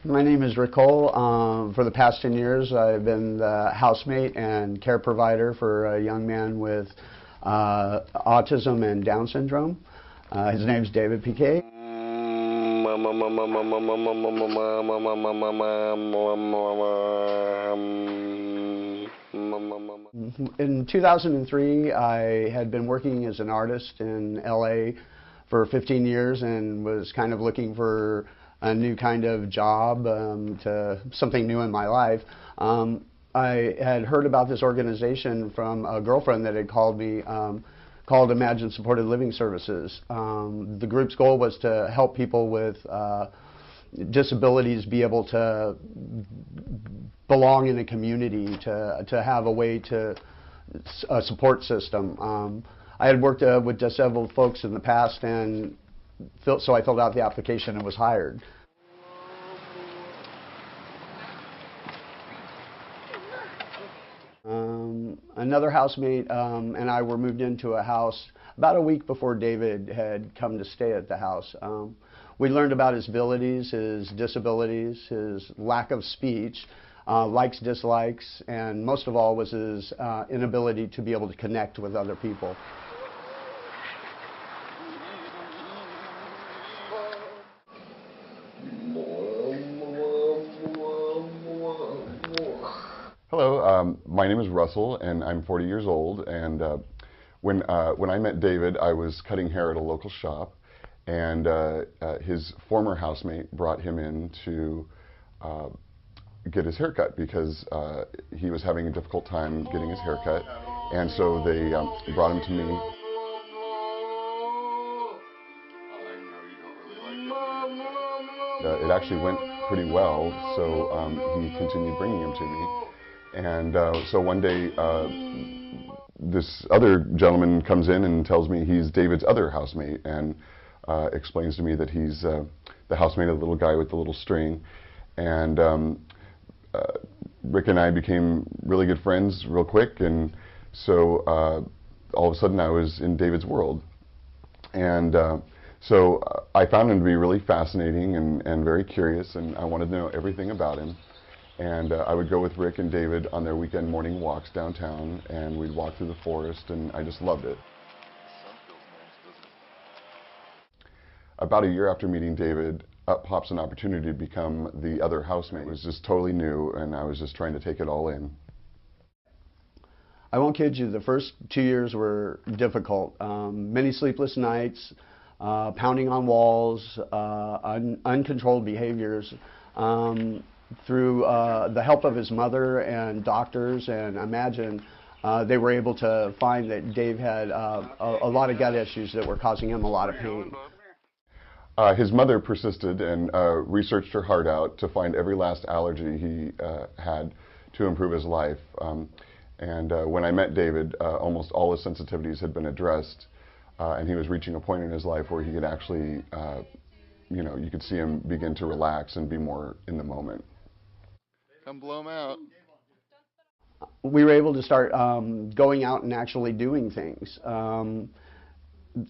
My name is Rick Cole. For the past 10 years, I've been the housemate and care provider for a young man with autism and Down syndrome. His name's David Piquet. In 2003, I had been working as an artist in LA for 15 years and was kind of looking for a new kind of job, to something new in my life. I had heard about this organization from a girlfriend that had called me, called Imagine Supported Living Services. The group's goal was to help people with disabilities be able to belong in a community, to have a way to, a support system. I had worked with disabled folks in the past, and so I filled out the application and was hired. Another housemate and I were moved into a house about a week before David had come to stay at the house. We learned about his abilities, his disabilities, his lack of speech, likes, dislikes, and most of all was his inability to be able to connect with other people. Hello, my name is Russell, and I'm 40 years old. And when I met David, I was cutting hair at a local shop, and his former housemate brought him in to get his hair cut because he was having a difficult time getting his hair cut, and so they brought him to me. It actually went pretty well, so he continued bringing him to me. And so one day, this other gentleman comes in and tells me he's David's other housemate, and explains to me that he's the housemate of the little guy with the little string. And Rick and I became really good friends real quick, and so all of a sudden I was in David's world. And so I found him to be really fascinating and very curious, and I wanted to know everything about him. And I would go with Rick and David on their weekend morning walks downtown, and we'd walk through the forest, and I just loved it. About a year after meeting David, up pops an opportunity to become the other housemate. It was just totally new, and I was just trying to take it all in. I won't kid you, the first 2 years were difficult. Many sleepless nights, pounding on walls, uncontrolled behaviors. Through the help of his mother and doctors and Imagine, they were able to find that Dave had a lot of gut issues that were causing him a lot of pain. His mother persisted and researched her heart out to find every last allergy he had to improve his life. When I met David, almost all his sensitivities had been addressed, and he was reaching a point in his life where he could actually, you could see him begin to relax and be more in the moment. Come blow him out. We were able to start going out and actually doing things.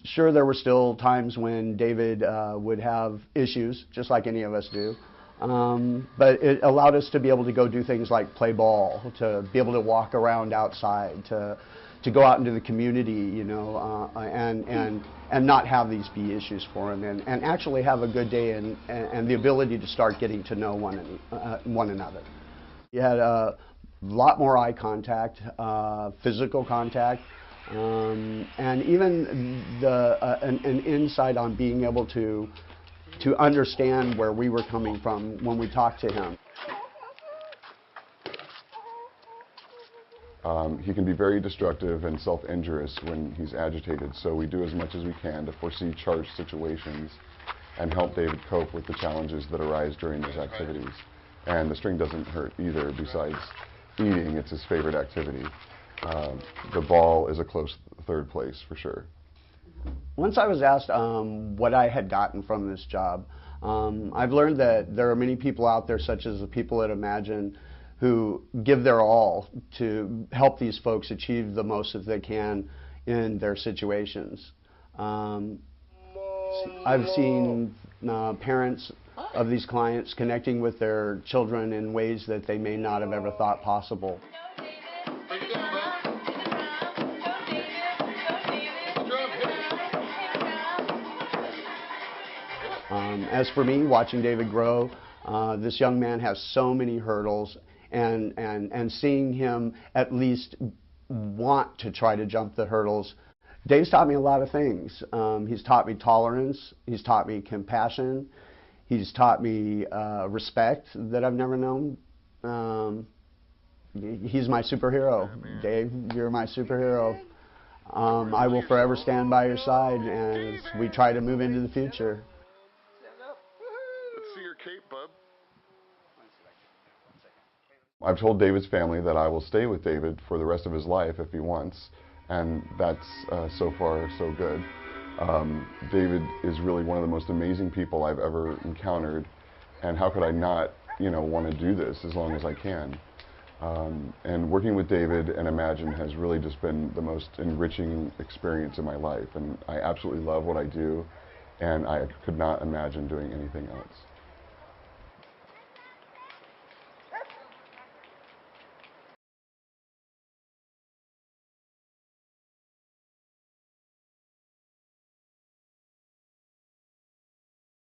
Sure, there were still times when David would have issues, just like any of us do. But it allowed us to be able to go do things like play ball, to be able to walk around outside, to go out into the community, and not have these be issues for him, and actually have a good day and the ability to start getting to know one another. He had a lot more eye contact, physical contact, and even an insight on being able to understand where we were coming from when we talked to him. He can be very destructive and self-injurious when he's agitated, so we do as much as we can to foresee charged situations and help David cope with the challenges that arise during those activities. And the string doesn't hurt either. Besides eating, it's his favorite activity. The ball is a close third place for sure. Once I was asked what I had gotten from this job, I've learned that there are many people out there, such as the people at Imagine, who give their all to help these folks achieve the most that they can in their situations. I've seen parents of these clients connecting with their children in ways that they may not have ever thought possible. Break it down, bud. Drum, hit it. As for me, watching David grow, this young man has so many hurdles, and seeing him at least want to try to jump the hurdles. Dave's taught me a lot of things. He's taught me tolerance. He's taught me compassion. He's taught me respect that I've never known. He's my superhero. Dave, you're my superhero. I will forever stand by your side as we try to move into the future. Let's see your cape, bub. I've told David's family that I will stay with David for the rest of his life if he wants, and that's so far so good. David is really one of the most amazing people I've ever encountered, and how could I not, want to do this as long as I can? And working with David and Imagine has really just been the most enriching experience in my life, and I absolutely love what I do, and I could not imagine doing anything else.